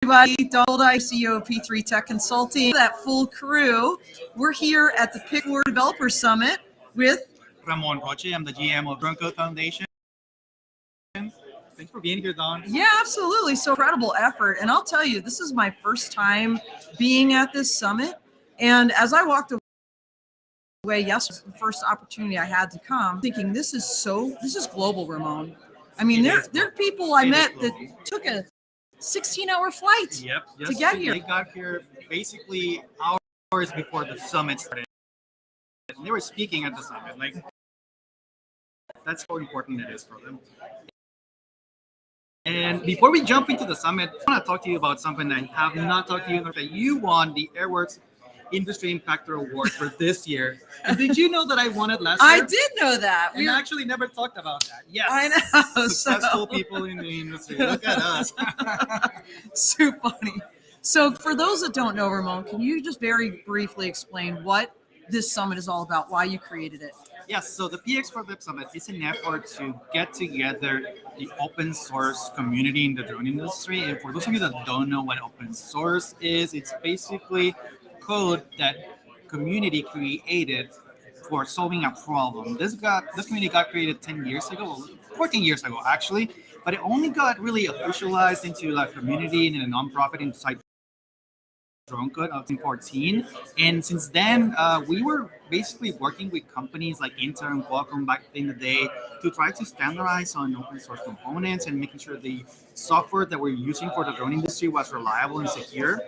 Everybody, Donald ICO P3 Tech Consulting, that full crew. We're here at the Pick4 Developer Summit with Ramon, Roche. I'm the GM of Drone Foundation. Thanks for being here, Don. Yeah, absolutely. So incredible effort. And I'll tell you, this is my first time being at this summit. And as I walked away yesterday, the first opportunity I had to come, thinking this is global, Ramon. I mean, there are people I met that took a 16-hour flight to get here. They got here basically hours before the summit started. And they were speaking at the summit. Like, that's how important it is for them. And before we jump into the summit, I want to talk to you about something that I have not talked to you about. That you won the Airworks Industry Impactor Award for this year. And did you know that I won it last year? I did know that. We actually never talked about that. Yes. I know. Successful people in the industry. Look at us. So funny. So for those that don't know, Ramon, can you just very briefly explain what this summit is all about, why you created it? Yes, so the PX4 Lib Summit is an effort to get together the open source community in the drone industry. And for those of you that don't know what open source is, it's basically code that community created for solving a problem. This community got created 10 years ago, 14 years ago actually, but it only got really officialized into a community and a nonprofit inside Drone Code of 2014. And since then, we were basically working with companies like Intel and Qualcomm back in the day to try to standardize on open source components and making sure the software that we're using for the drone industry was reliable and secure.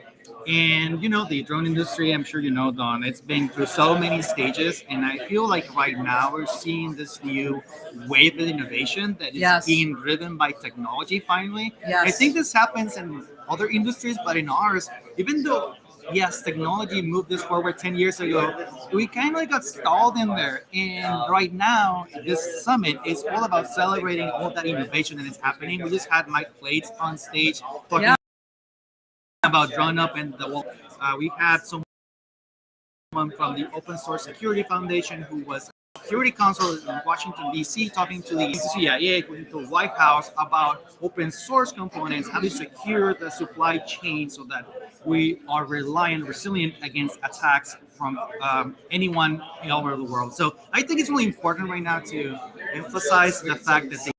And, you know, the drone industry, I'm sure you know, Don, it's been through so many stages. And I feel like right now we're seeing this new wave of innovation that is being driven by technology finally. Yes. I think this happens in other industries, but in ours, even though, yes, technology moved this forward 10 years ago, we kind of got stalled in there. And right now, this summit is all about celebrating all that innovation that is happening. We just had Mike Plates on stage talking about Drone Up and the wall. We had someone from the Open Source Security Foundation who was Security Council in Washington, D.C., talking to the CIA, to the White House about open source components, how to secure the supply chain so that we are reliant, resilient against attacks from anyone all over the world. So I think it's really important right now to emphasize the fact that the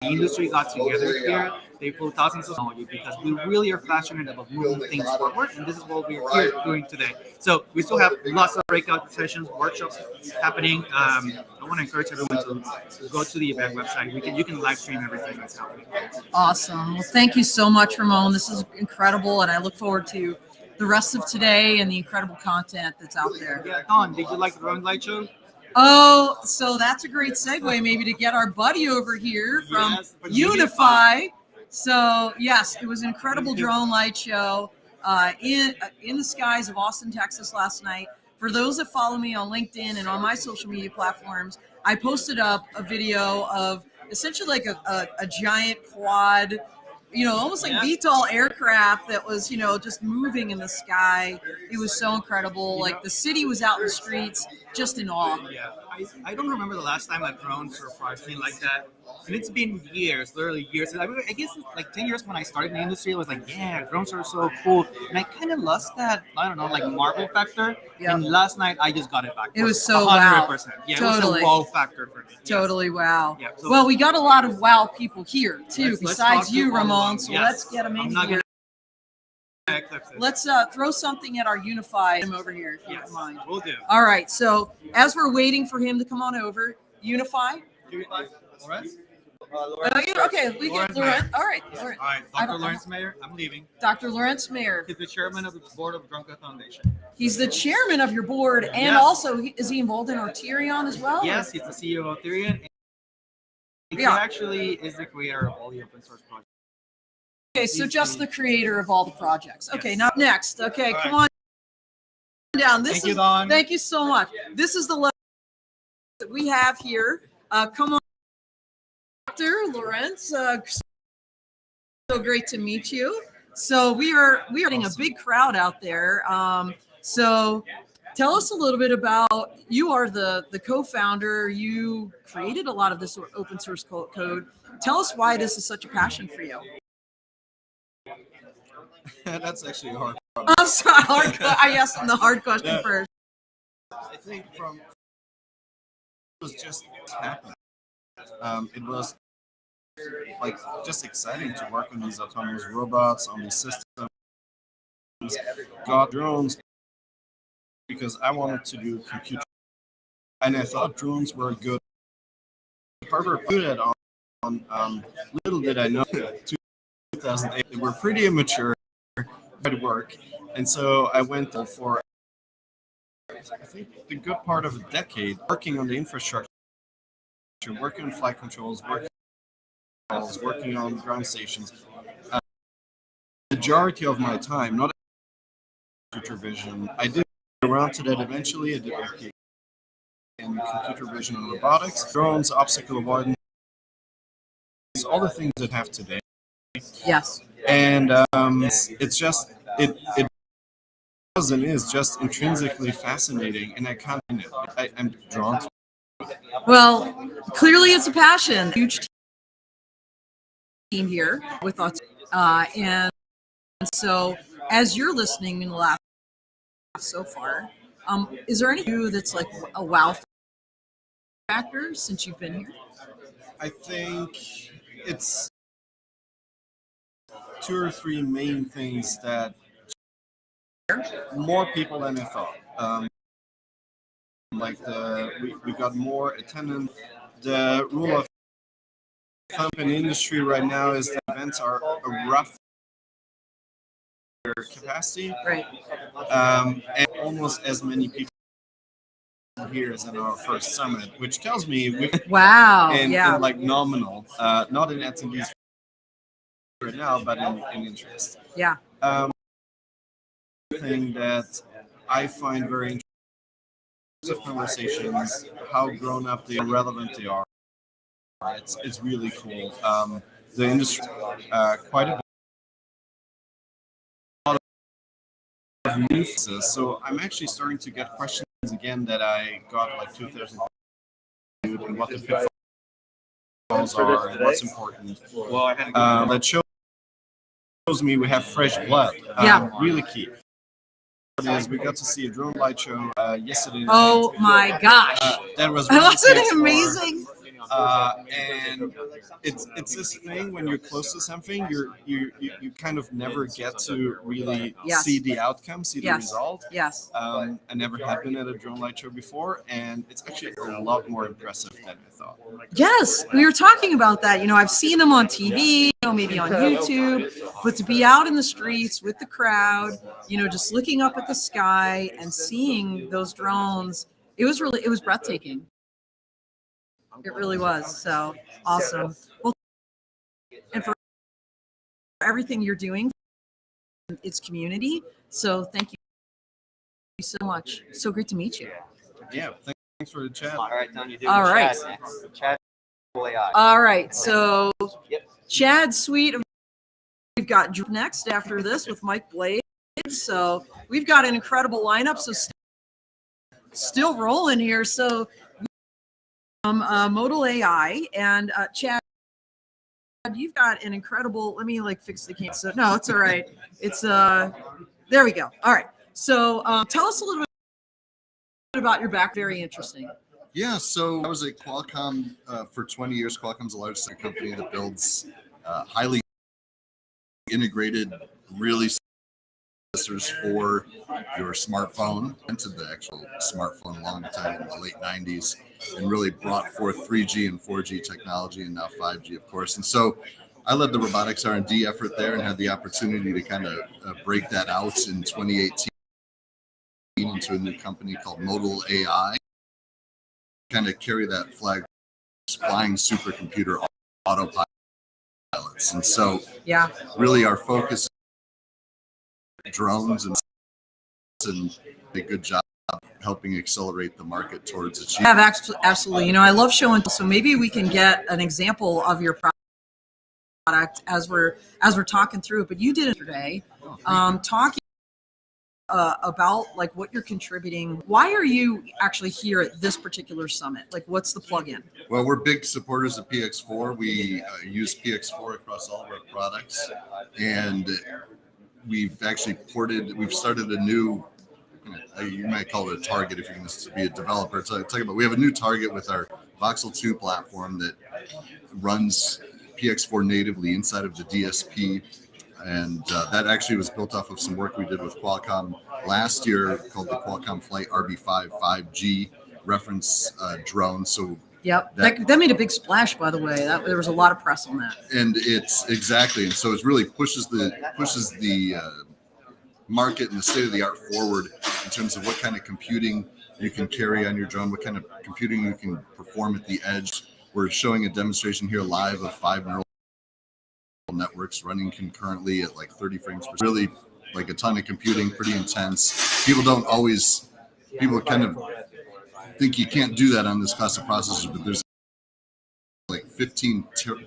industry got together here. They pulled thousands of technology because we really are passionate about moving things forward, and this is what we're here doing today. So we still have lots of breakout sessions, workshops happening. I want to encourage everyone to go to the event website. You can live stream everything that's happening. Awesome. Well, thank you so much, Ramon. This is incredible, and I look forward to the rest of today and the incredible content that's out there. Yeah, Don, did you like the Drone Light Show? Oh, so that's a great segue maybe to get our buddy over here from Unify. So yes, it was an incredible drone light show in the skies of Austin, Texas last night. For those that follow me on LinkedIn and on my social media platforms, I posted up a video of essentially like a giant quad, almost like VTOL aircraft that was, just moving in the sky. It was so incredible. Like the city was out in the streets, just in awe. Yeah, I don't remember the last time a drone surprised me like that. And it's been years, literally years. I guess like 10 years when I started in the industry, I was like, yeah, drones are so cool. And I kind of lost that, I don't know, like Marvel factor. Yep. And last night I just got it back. It was so 100%. wow. Yeah, totally. It was a wow factor for me. Totally wow. Yeah, so well, we got a lot of wow people here too, besides you, Ramon. So let's get them in here. Let's throw something at our Unify over here, if you don't mind. We'll do. All right. So as we're waiting for him to come on over, Unify. Lawrence? Okay, we get Lawrence. All right. Dr. Lawrence Mayer, I'm leaving. Dr. Lawrence Mayer. He's the chairman of the board of Drone Code Foundation. He's the chairman of your board, and also, is he involved in Arterion as well? Yes, he's the CEO of Arterion. He actually is the creator of all the open source projects. Okay, so just the creator of all the projects. Okay, now next. Okay, come on down. Thank you so much. This is the level that we have here. Come on, Dr. Lawrence. So great to meet you. So we are getting a big crowd out there. So tell us a little bit about, you are the co-founder. You created a lot of this open source code. Tell us why this is such a passion for you. That's actually a hard. I'm sorry, I asked him the hard question Yeah. first. I think from it was just happening. It was like just exciting to work on these autonomous robots, on these systems, got drones because I wanted to do computer, and I thought drones were a good hardware put it on. Little did I know, 2008 they were pretty immature at work, and so I went for I think the good part of a decade working on the infrastructure, working on flight controls, working on ground stations. Majority of my time, not computer vision. I did get around to that eventually. I did my PhD in computer vision and robotics, drones, obstacle avoidance, all the things that have today. Yes. And it's just it was and is just intrinsically fascinating, and I can't. I'm drawn to. Well, clearly it's a passion. Huge team here with us, and so as you're listening in the last so far, is there anything that's like a wow factor since you've been here? I think it's two or three main things that more people than I thought. Like we got more attendance. The rule of thumb in the industry right now is that events are a rough capacity, Right. and almost as many people here as in our first summit, which tells me we Wow. in Yeah. like nominal, not in attendees right now, but in interest. Yeah. Thing that I find very interesting of conversations, how grown up they are, relevant they are. It's really cool. The industry, quite a lot of new faces. So I'm actually starting to get questions again that I got like 2000 and what the pitfalls are and what's important. That shows me we have fresh blood. Yeah. Really key. Is we got to see a drone light show yesterday night. Oh my gosh. That was Wasn't it PX4. amazing? And it's this thing when you're close to something, you kind of never get to really Yes. see the outcome, see the Yes. result. Yes. I never had been at a drone light show before, and it's actually a lot more impressive than I thought. Yes, we were talking about that. You know, I've seen them on TV, maybe on YouTube, but to be out in the streets with the crowd, just looking up at the sky and seeing those drones, it was breathtaking. It really was. So awesome. Well, and for everything you're doing, it's community. So thank you so much. So great to meet you. Yeah, thanks for the chat. All right, Don, you're doing All right. Chad next. Chad AI. All right. So Yep. Chad Sweet, we've got Drew next after this with Mike Blade. So we've got an incredible lineup. So still rolling here. So Modal AI and Chad, you've got an incredible. Let me fix the camera. So no, it's all right. It's there we go. All right. So tell us a little bit about your back. Very interesting. Yeah, so I was at Qualcomm for 20 years. Qualcomm's the largest company that builds highly integrated, really processors for your smartphone. Entered the actual smartphone a long time in the late 90s and really brought forth 3G and 4G technology and now 5G, of course. And so I led the robotics R&D effort there and had the opportunity to kind of break that out in 2018 into a new company called Modal AI. Kind of carry that flag, flying supercomputer autopilots. And so Yeah. really our focus is drones and a good job helping accelerate the market towards achieving. Have absolutely. I love showing. So maybe we can get an example of your product as we're talking through it. But you did it today, talking about what you're contributing. Why are you actually here at this particular summit? What's the plug-in? Well, we're big supporters of PX4. We use PX4 across all of our products, and we've actually we've started a new, you might call it a target if you're going to be a developer. We have a new target with our Voxel 2 platform that runs PX4 natively inside of the DSP. And that actually was built off of some work we did with Qualcomm last year called the Qualcomm Flight RB5 5G reference drone. So yep, that made a big splash, by the way. There was a lot of press on that. And it's exactly, and so it really pushes the market and the state of the art forward in terms of what kind of computing you can carry on your drone, what kind of computing you can perform at the edge. We're showing a demonstration here live of 5 neural networks running concurrently at like 30 frames per second. Really like a ton of computing, pretty intense. People kind of think you can't do that on this class of processors, but there's like 15 trillion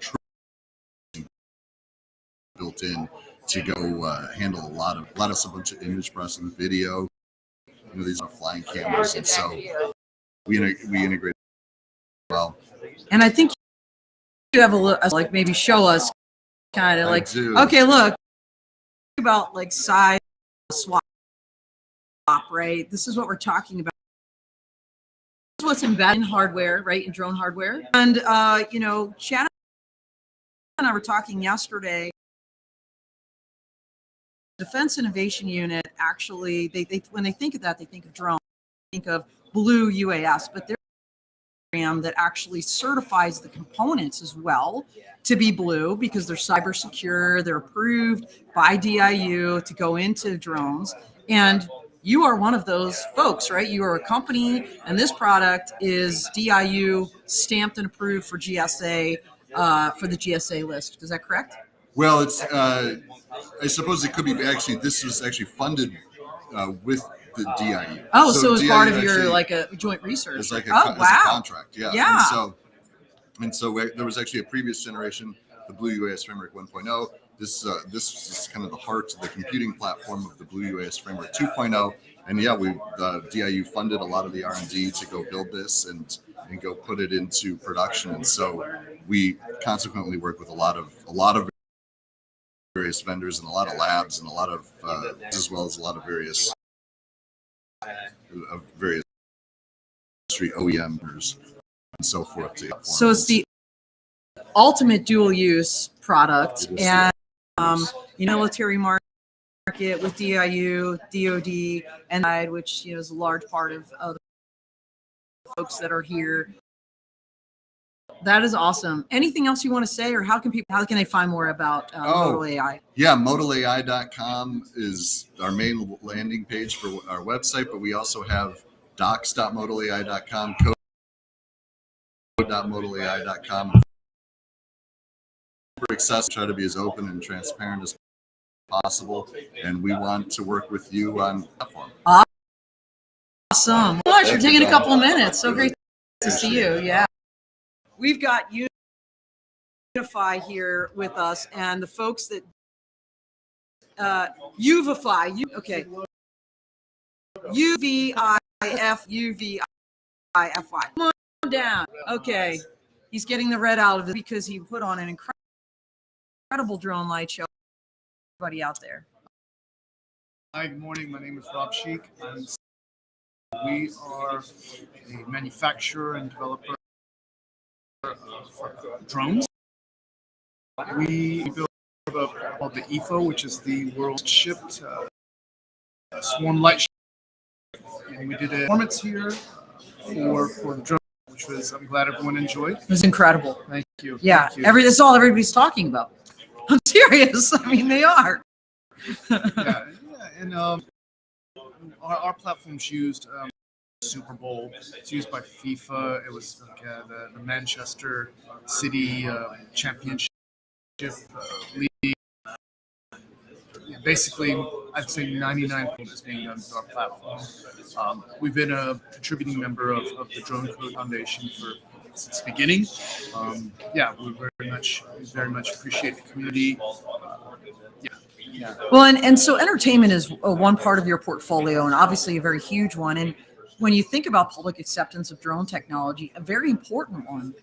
built in to go handle a lot of a bunch of image processing, video. These are flying cameras, and so we integrate well. And I think you have a look, like maybe show us kind of like, okay, look about like size swap, right? This is what we're talking about. This is what's embedded in hardware, right? In drone hardware. And Chad and I were talking yesterday. Defense Innovation Unit, actually, they when they think of that, they think of drone, think of Blue UAS, but they're a program that actually certifies the components as well to be blue because they're cyber secure, they're approved by DIU to go into drones. And you are one of those folks, right? You are a company, and this product is DIU stamped and approved for GSA, for the GSA list. Is that correct? Well, it's I suppose it could be actually. This was actually funded with the DIU. Oh, so it's DIU part of your like a joint research. It's like a contract, yeah. Yeah. And so there was actually a previous generation, the Blue UAS Framework 1.0. This is kind of the heart of the computing platform of the Blue UAS Framework 2.0. And yeah, DIU funded a lot of the R&D to go build this and go put it into production. And so we consequently work with a lot of various vendors and a lot of labs and a lot of as well as a lot of various industry OEMs and so forth. So it's the ultimate dual use product, and military market with DIU, DoD, and which is a large part of the folks that are here. That is awesome. Anything else you want to say, or how can they find more about Modal AI? Yeah, modalai.com is our main landing page for our website, but we also have docs.modalai.com, code.modalai.com. We're accessible, try to be as open and transparent as possible, and we want to work with you on the platform. Awesome. Gosh, you're taking a couple of minutes. So great to see you. Yeah. We've got Unify here with us, and the folks that Uvify. UVIFY. Come on down. Okay. He's getting the red out of it because he put on an incredible drone light show. Everybody out there. Hi, good morning. My name is Rob Sheik. We are a manufacturer and developer for drones. We built a called the EFO, which is the world's shipped swarm light ship. And we did a performance here for the drone, which was, I'm glad everyone enjoyed. It was incredible. Thank you. Yeah, Thank you. that's all everybody's talking about. I'm serious. I mean, they are. And our platform's used Super Bowl. It's used by FIFA. It was like the Manchester City Championship league. Basically, I'd say 99% is being done with our platform. We've been a contributing member of the Drone Code Foundation since the beginning. We very much appreciate the community. Yeah. Well, and so entertainment is one part of your portfolio, and obviously a very huge one. And when you think about public acceptance of drone technology, a very important one.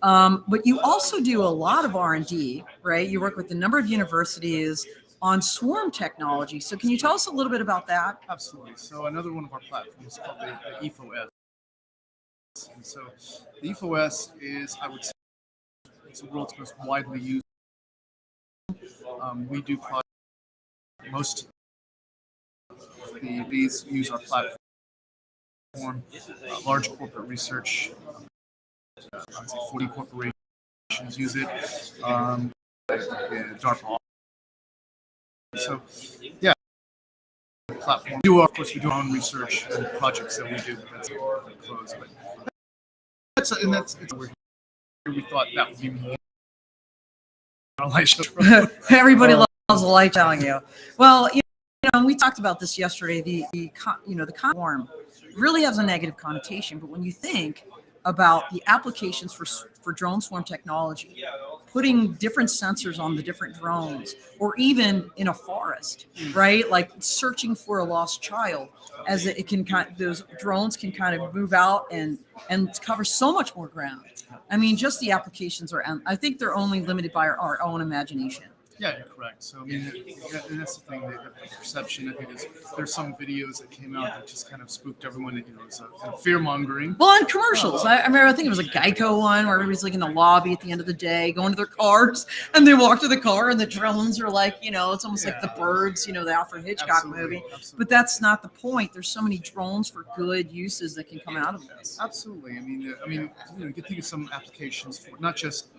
But you also do a lot of R&D, right? You work with a number of universities, on swarm technology. So can you tell us a little bit about that? Absolutely. So another one of our platforms is called the EFOS. And so the EFOS is, I would say, it's the world's most widely used. We do projects. Most of these use our platform. Large corporate research. I'd say 40 corporations use it. DARPA. So, yeah, platform. Of course, we do our own research and projects that we do. But that's close. But that's where we thought that would be more. Everybody loves a light telling you. Well, we talked about this yesterday. The swarm really has a negative connotation, but when you think about the applications for drone swarm technology, putting different sensors on the different drones, or even in a forest, right? Like searching for a lost child, as it can those drones can kind of move out and cover so much more ground. I mean, just the applications I think they're only limited by our own imagination. Yeah, you're correct. So, I mean, and that's the thing, the perception, I think, is there's some videos that came out that just kind of spooked everyone, it's a kind of fear-mongering. Well, and commercials. I remember, I think it was a Geico one where everybody's like in the lobby at the end of the day, going to their cars, and they walk to the car, and the drones are like, it's almost like the birds, the Alfred Hitchcock movie. Absolutely. But that's not the point. There's so many drones for good uses that can come out of this. Absolutely. I mean, you can think of some applications for not just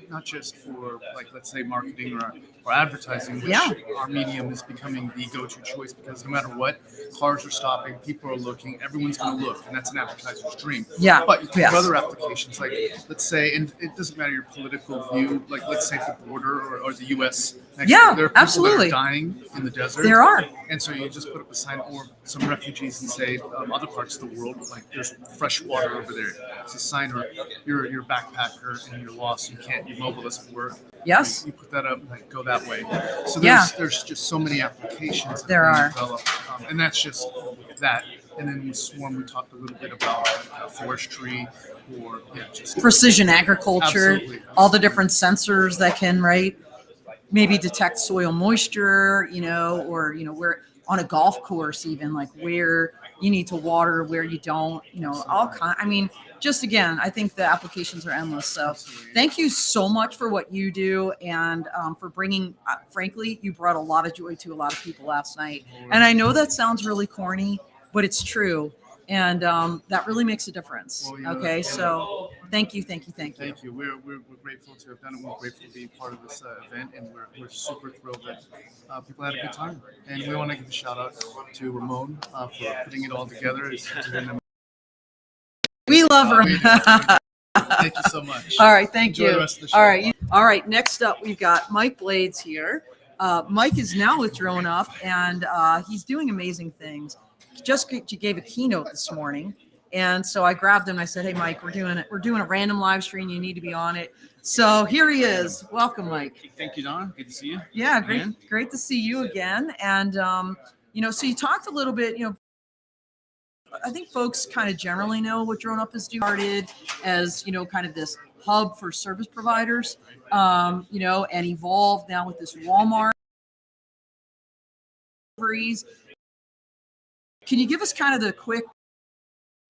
for, like, let's say marketing or advertising, which our medium is becoming the go-to choice, because no matter what, cars are stopping, people are looking, everyone's going to look, and that's an advertiser's dream. Yeah. But you can have other applications, like, let's say, and it doesn't matter your political view, like, let's say at the border or the U.S. There are people absolutely. that are dying in the desert. There are. And so you just put up a sign, or some refugees, and say other parts of the world, like there's fresh water over there. It's a sign, or you're a backpacker and you're lost, your mobile doesn't work. Yes. You put that up, like, go that way. So there's just so many applications that are developed, and that's just that. And then in Swarm, we talked a little bit about forestry, or just precision agriculture. Absolutely. All the different sensors that can maybe detect soil moisture, or where on a golf course, even like where you need to water, where you don't, all kind. I mean, just again, I think the applications are endless. So thank you so much for what you do, and for bringing, frankly, you brought a lot of joy to a lot of people last night. And I know that sounds really corny, but it's true. And that really makes a difference. Okay, so thank you. Thank you. We're grateful to have done it. We're grateful to be part of this event, and we're super thrilled that people had a good time. And we want to give a shout out to Ramon for putting it all together. We love Ramon. Thank you so much. All right, thank Enjoy you. the rest of the show. All right. Next up, we've got Mike Blades here. Mike is now with Drone Up, and he's doing amazing things. Just gave a keynote this morning, and so I grabbed him and I said, "Hey, Mike, we're doing a random live stream. You need to be on it." So here he is. Welcome, Mike. Thank you, Don. Good to see you. Yeah, great to see you again. And so you talked a little bit. I think folks kind of generally know what Drone Up has started as kind of this hub for service providers, and evolved now with this Walmart. Can you give us kind of the quick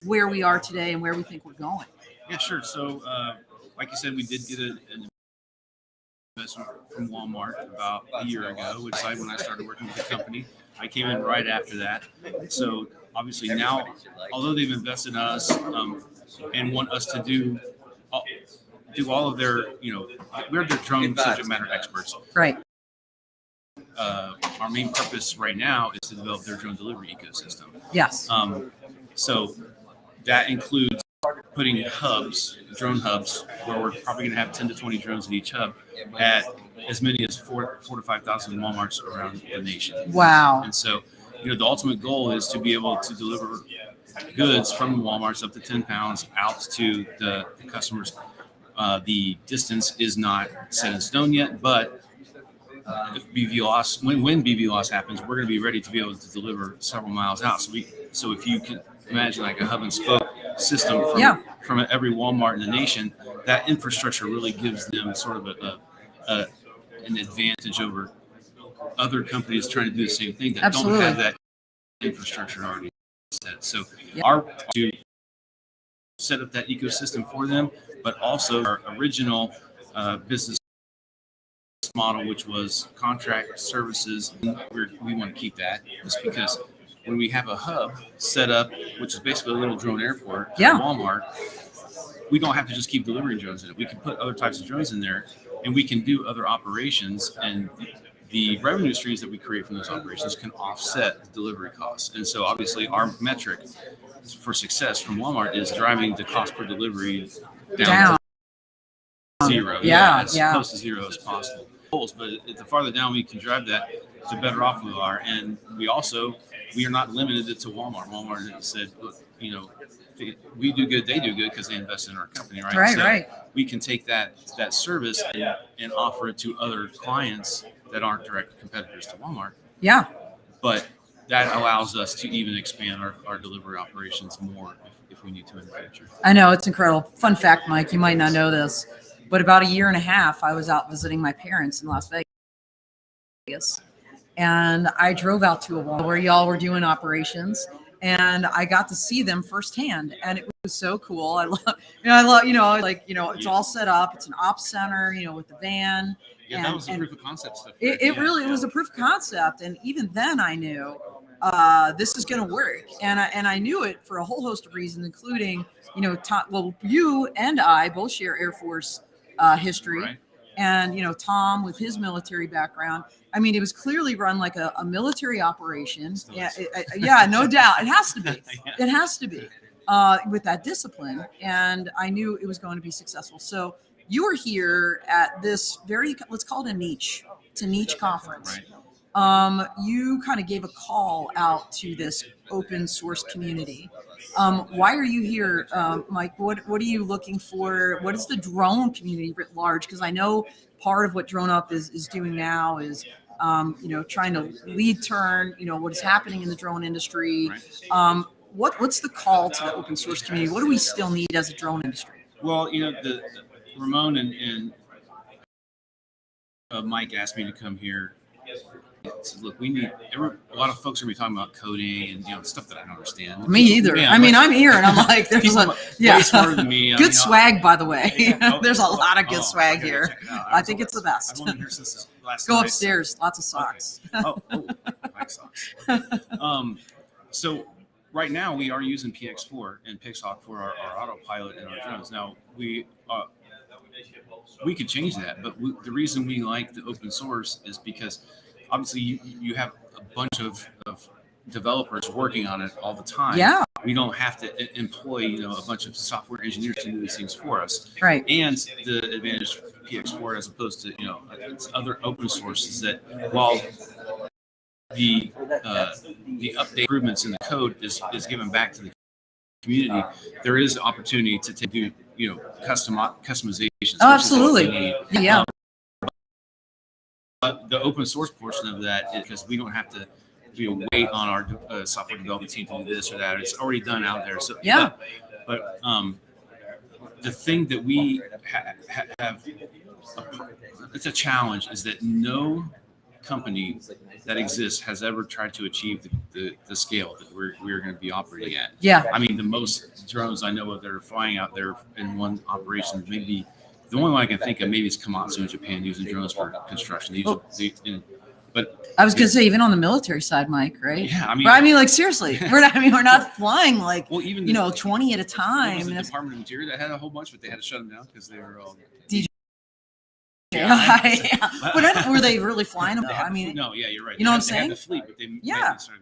where we are today and where we think we're going? Yeah, sure. So, like you said, we did get an investment from Walmart about a year ago, which when I started working with the company. I came in right after that. So, obviously now, although they've invested in us and want us to do all of their, we're their drone subject matter experts. Right. Our main purpose right now is to develop their drone delivery ecosystem. Yes. So that includes putting drone hubs, where we're probably going to have 10 to 20 drones in each hub at as many as 4,000 to 5,000 Walmarts around the nation. Wow. And so, the ultimate goal is to be able to deliver goods from Walmarts up to 10 pounds out to the customers. The distance is not set in stone yet, but if BVLOS, when BVLOS happens, we're going to be ready to be able to deliver several miles out. So if you can imagine like a hub and spoke system from every Walmart in the nation, that infrastructure really gives them sort of an advantage over other companies trying to do the same thing that Absolutely. don't have that infrastructure already set. So Yeah. our to set up that ecosystem for them, but also our original business model, which was contract services, we want to keep that just because when we have a hub set up, which is basically a little drone airport to Yeah. Walmart, we don't have to just keep delivering drones in it. We can put other types of drones in there, and we can do other operations, and the revenue streams that we create from those operations can offset the delivery costs. And so obviously our metric for success from Walmart is driving the cost per delivery down to zero. Yeah, as yeah. close to zero as possible. But the farther down we can drive that, the better off we are. And we are not limited to Walmart. Walmart said, look, we do good, they do good because they invest in our company, right? Right, so right. we can take that service and offer it to other clients that aren't direct competitors to Walmart. Yeah. But that allows us to even expand our delivery operations more if we need to in the future. I know, it's incredible. Fun fact, Mike, you might not know this, but about a year and a half, I was out visiting my parents in Las Vegas. And I drove out to a wall where y'all were doing operations, and I got to see them firsthand, and it was so cool. I love, it's all set up. It's an ops center, with the van. Yeah, that was the proof of concept stuff. It really was a proof of concept, and even then I knew this is going to work, and I knew it for a whole host of reasons, including Tom, you and I both share Air Force history, right. And Tom with his military background. I mean, it was clearly run like a military operation. Yeah, no doubt. It has to be. Yeah. It has to be with that discipline, and I knew it was going to be successful. So you were here at this let's call it a niche. It's a niche conference. Right. You kind of gave a call out to this open source community. Why are you here, Mike? What are you looking for? What is the drone community writ large? Because I know part of what Drone Up is doing now is, trying to lead turn, what is happening in the drone industry. Right. What's the call to the open source community? What do we still need as a drone industry? Well, the Ramon and Mike asked me to come here. So look, we need a lot of folks are going to be talking about coding and stuff that I don't understand. Me either. Yeah, I mean, I'm here and I'm like, there's way smarter than me. Good swag, by the way. Yeah. There's a lot of good swag I gotta here. check it out. I think it's the best. I've only been here since last Go night, upstairs. Lots of socks. Okay. I like socks. So right now we are using PX4 and Pixhawk for our autopilot and our drones. Now we could change that, but the reason we like the open source is because obviously you have a bunch of developers working on it all the time. Yeah. We don't have to employ a bunch of software engineers to do these things for us. Right. And the advantage of PX4 as opposed to it's other open sources that while the update improvements in the code is given back to the community, there is opportunity to do customizations. Oh, absolutely. Yeah. But the open source portion of that is because we don't have to wait on our software development team to do this or that. It's already done out there. So yeah. But the thing that we have, it's a challenge, is that no company that exists has ever tried to achieve the scale that we're going to be operating at. Yeah. I mean, the most drones I know of that are flying out there in one operation, maybe the only one I can think of maybe is Komatsu in Japan using drones for construction. But I was going to say, even on the military side, Mike, right? Yeah, like seriously, we're not flying like, well, even 20 at a time. The Department of Interior that had a whole bunch, but they had to shut them down because they were all DJ. Yeah. But were they really flying them? I mean, no, yeah, you're right. You know what I'm They saying? had the fleet, but they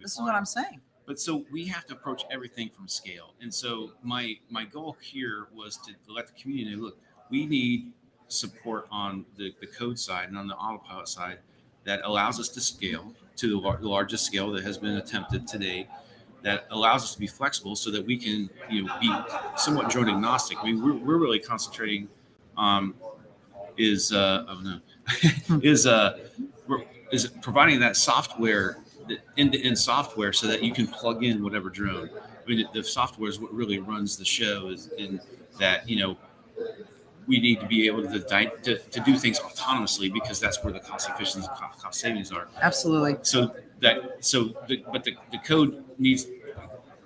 this is what I'm saying. But so we have to approach everything from scale. And so my goal here was to let the community know, look, we need support on the code side and on the autopilot side that allows us to scale to the largest scale that has been attempted today, that allows us to be flexible so that we can be somewhat drone agnostic. I mean, we're really concentrating is providing that software, the end-to-end software, so that you can plug in whatever drone. I mean, the software is what really runs the show, is in that we need to be able to do things autonomously because that's where the cost efficiency, cost savings are. Absolutely. But the code needs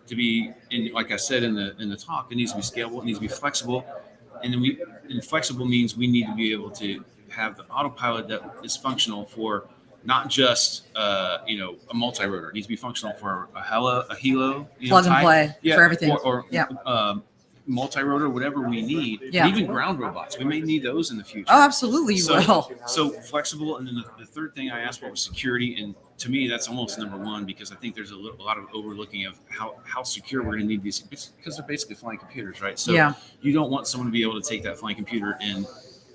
to be, like I said in the talk, it needs to be scalable, it needs to be flexible, and flexible means we need to be able to have the autopilot that is functional for not just a multi-rotor. It needs to be functional for a helo, Plug and play for everything. or multi-rotor, whatever we need. Yeah. And even ground robots, we may need those in the future. Oh, absolutely, you will. So flexible, and then the third thing I asked for was security, and to me that's almost number one because I think there's a lot of overlooking of how secure we're going to need these because they're basically flying computers, right? So you don't want someone to be able to take that flying computer and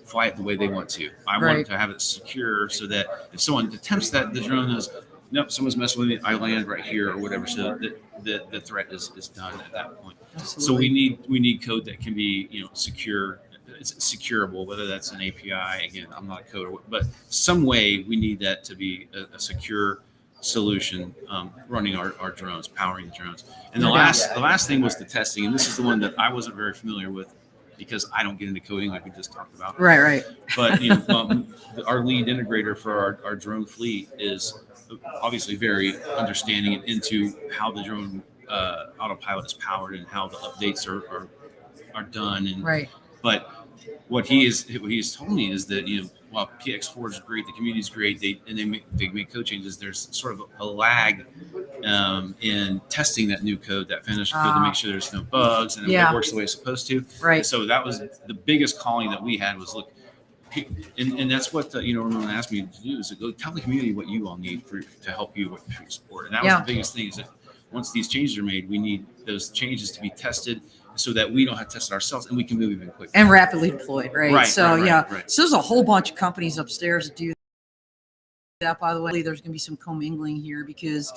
fly it the way they want to. I want to have it secure so that if someone attempts that, the drone knows, nope, someone's messing with me. I land right here or whatever. So that the threat is done at that point. Absolutely. So we need code that can be secure. It's secureable, whether that's an API. Again, I'm not a coder, but some way we need that to be a secure solution running our drones, powering the drones. And the last thing was the testing, and this is the one that I wasn't very familiar with because I don't get into coding like we just talked about. Right. But our lead integrator for our drone fleet is obviously very understanding and into how the drone autopilot is powered and how the updates are done. And but what he's told me is that while PX4 is great, the community is great, they make code changes. There's sort of a lag in testing that new code, that finished code, to make sure there's no bugs and it works the way it's supposed to. Right. And so that was the biggest calling that we had was, look, and that's what Ramon asked me to do, is to go tell the community what you all need to help you with your support. And that was the biggest thing, is that once these changes are made, we need those changes to be tested so that we don't have to test it ourselves and we can move even quicker. And rapidly deployed, right? So right. So there's a whole bunch of companies upstairs that do that, by the way. There's going to be some commingling here because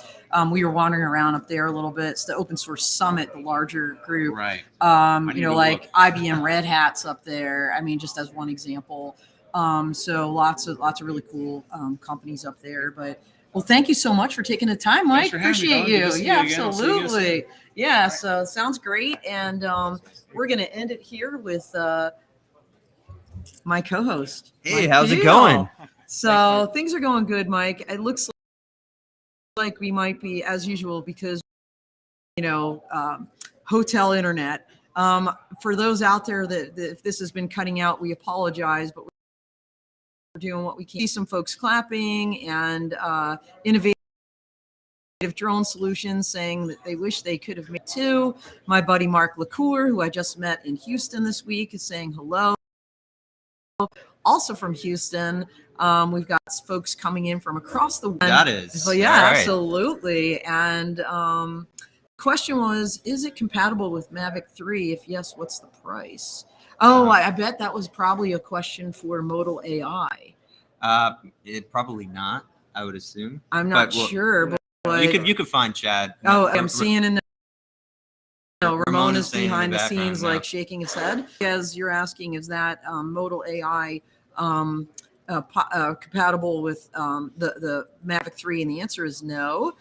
we were wandering around up there a little bit. It's the Open Source Summit, the larger group. Right. Like IBM Red Hat's up there. I mean, just as one example. So lots of really cool companies up there. But well, thank you so much for taking the time, Mike. Appreciate you. Yeah, absolutely. Yeah, so sounds great. And we're going to end it here with my co-host. Hey, how's it going? So things are going good, Mike. It looks like we might be, as usual, because, hotel internet. For those out there that if this has been cutting out, we apologize, but we're doing what we can. See some folks clapping and innovative drone solutions saying that they wish they could have made too. My buddy Mark LaCour, who I just met in Houston this week, is saying hello. Also from Houston, we've got folks coming in from across the world. That is. So yeah, absolutely. And question was, is it compatible with Mavic 3? If yes, what's the price? Oh, I bet that was probably a question for Modal AI. It probably not, I would assume. I'm not sure, but you could find Chad. Oh, I'm seeing in Ramon is behind the scenes, like shaking his head. As you're asking, is that Modal AI compatible with the Mavic 3? And the answer is no.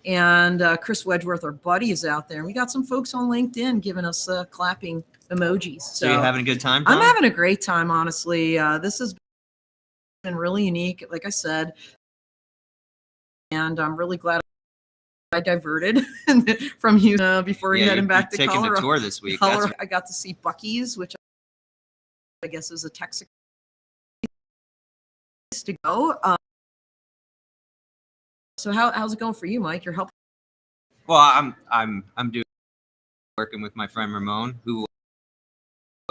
And Chris Wedgeworth, our buddy, is out there. And we got some folks on LinkedIn giving us clapping emojis. So you're having a good time, Tom? I'm having a great time, honestly. This has been really unique, like I said. And I'm really glad I diverted from Houston before heading back to Colorado. Taking the tour this week. I got to see Buc-ee's, which I guess is a Texas place to go. So how's it going for you, Mike? You're helping. Well, I'm doing working with my friend Ramon, who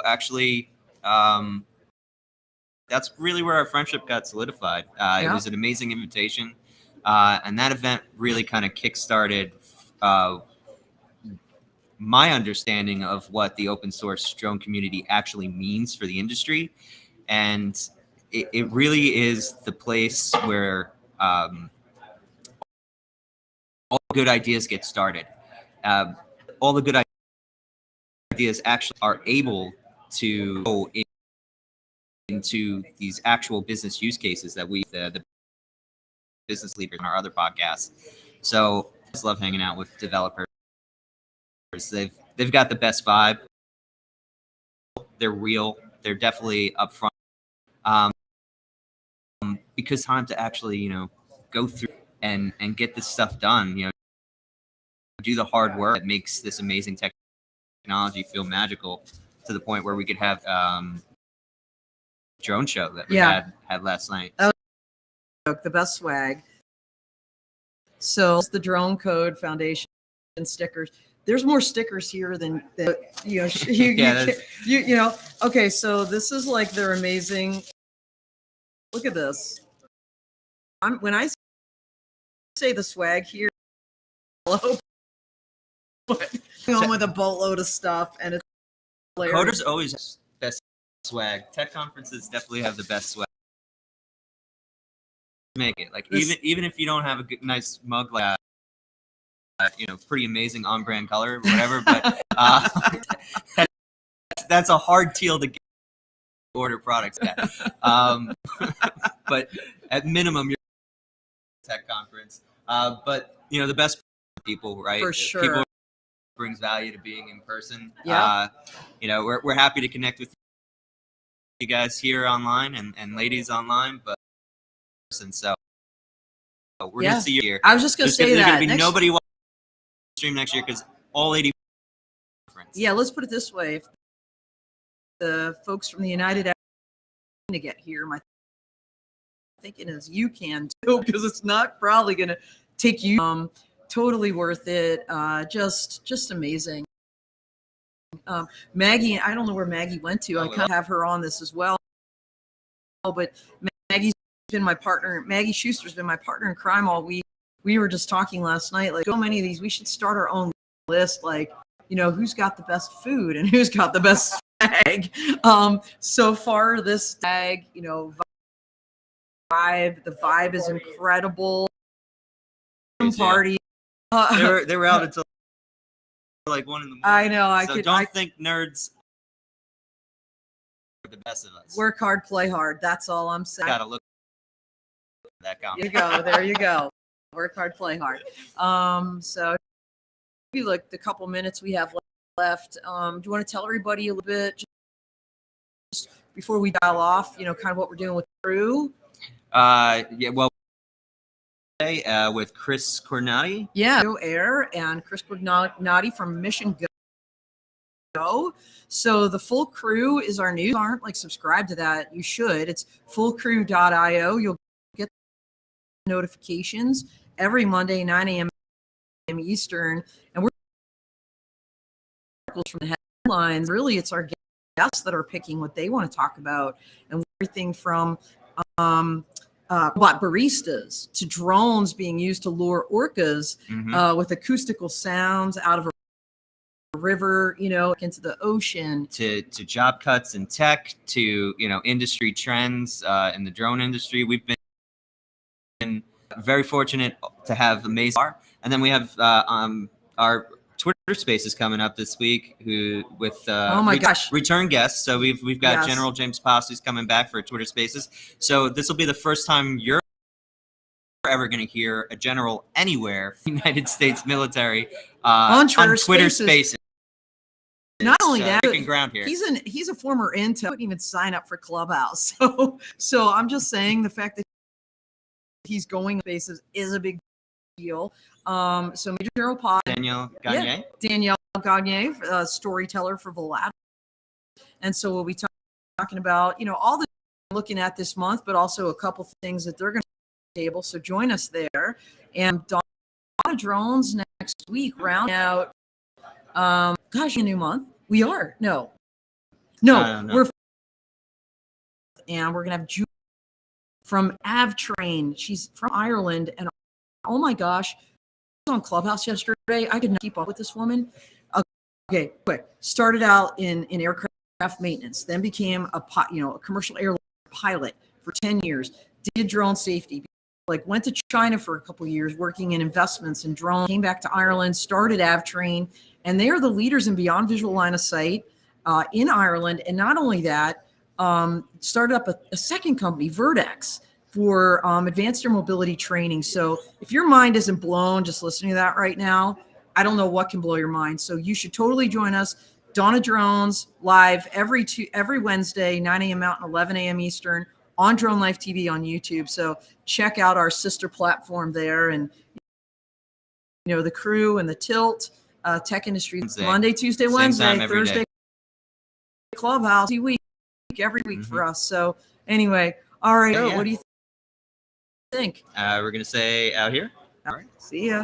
actually that's really where our friendship got solidified. It was an amazing invitation. And that event really kind of kickstarted my understanding of what the open source drone community actually means for the industry. And it really is the place where all good ideas get started. All the good ideas actually are able to go into these actual business use cases that the business leaders on our other podcasts. So I just love hanging out with developers. They've got the best vibe. They're real. they're definitely up front. Um, because time to actually, go through and get this stuff done, do the hard work that makes this amazing technology feel magical to the point where we could have drone show that we had last night. Oh, the best swag. So it's the Drone Code Foundation stickers. There's more stickers here than Okay, so this is like their amazing. Look at this. When I say the swag here, but on with a boatload of stuff, and it's Coders always have best swag. Tech conferences definitely have the best swag. Make it like even if you don't have a good, nice mug like pretty amazing on brand color or whatever, but that's a hard deal to get order products at. But at minimum, you're tech conference. But the best people, right? For sure. People brings value to being in person. Yeah. We're happy to connect with you guys here online and ladies online, but so we're gonna see you here. I was just gonna say there's that. Gonna be nobody watching the stream next year because all 80. Yeah, let's put it this way: if the folks from the United to get here, my thinking is you can too, because it's not probably gonna take you. Totally worth it. Just amazing. Maggie, I don't know where Maggie went to. I kind of have her on this as well, but Maggie's been my partner. Maggie Schuster's been my partner in crime all week. We were just talking last night, like so many of these, we should start our own list, like, who's got the best food and who's got the best swag. So far this swag, the vibe is incredible. Party. They were out until like 1 a.m. I know. I think nerds are the best of us. Work hard, play hard. That's all I'm saying. Gotta look at that comment. There you go. Work hard, play hard. So maybe like the couple minutes we have left. Do you want to tell everybody a little bit just before we dial off, kind of what we're doing with the crew? With Chris Cornati. Yeah, Air and Chris Cornati from Mission Go. So the full crew is our news. Aren't like subscribed to that? You should. It's fullcrew.io. You'll get notifications every Monday, 9 a.m. Eastern. And we're from the headlines. Really, it's our guests that are picking what they want to talk about, and everything from baristas to drones being used to lure orcas with acoustical sounds out of a river, into the ocean. To job cuts in tech, to industry trends in the drone industry. We've been very fortunate to have amazing, and then we have our Twitter Spaces coming up this week, with return guests. So we've got General James Pastu's coming back for Twitter Spaces. So this will be the first time you're ever going to hear a general anywhere from the United States military on Twitter Spaces. Not only that, ground here. He's a former intel. Couldn't even sign up for Clubhouse. So I'm just saying the fact that he's going to Spaces is a big deal. So Major General Pod, Danielle Gagne, storyteller for Vlad. And so we'll be talking about, all the looking at this month, but also a couple things that they're going to table. So join us there. And Dawn of Drones next week, round out. A new month. We are. No, we're. And we're going to have Julie from Avtrain. She's from Ireland. And oh my gosh, on Clubhouse yesterday. I could not keep up with this woman. Okay, quick. Started out in aircraft maintenance, then became a commercial airline pilot for 10 years. Did drone safety. Went to China for a couple of years working in investments in drones. Came back to Ireland, started Avtrain, and they are the leaders in beyond visual line of sight in Ireland. And not only that, started up a second company, Vertex, for advanced air mobility training. So if your mind isn't blown just listening to that right now, I don't know what can blow your mind. So you should totally join us Dawn of Drones live every Wednesday, 9 a.m. Mountain, 11 a.m. Eastern on Drone Life TV on YouTube. So check out our sister platform there, and the crew and the Tilt Tech Industry Wednesday. Monday, Tuesday, Same Wednesday, time every Thursday day. Clubhouse every week for us. So anyway, all right. Yeah. What do you think? We're gonna say out here. All right. See ya.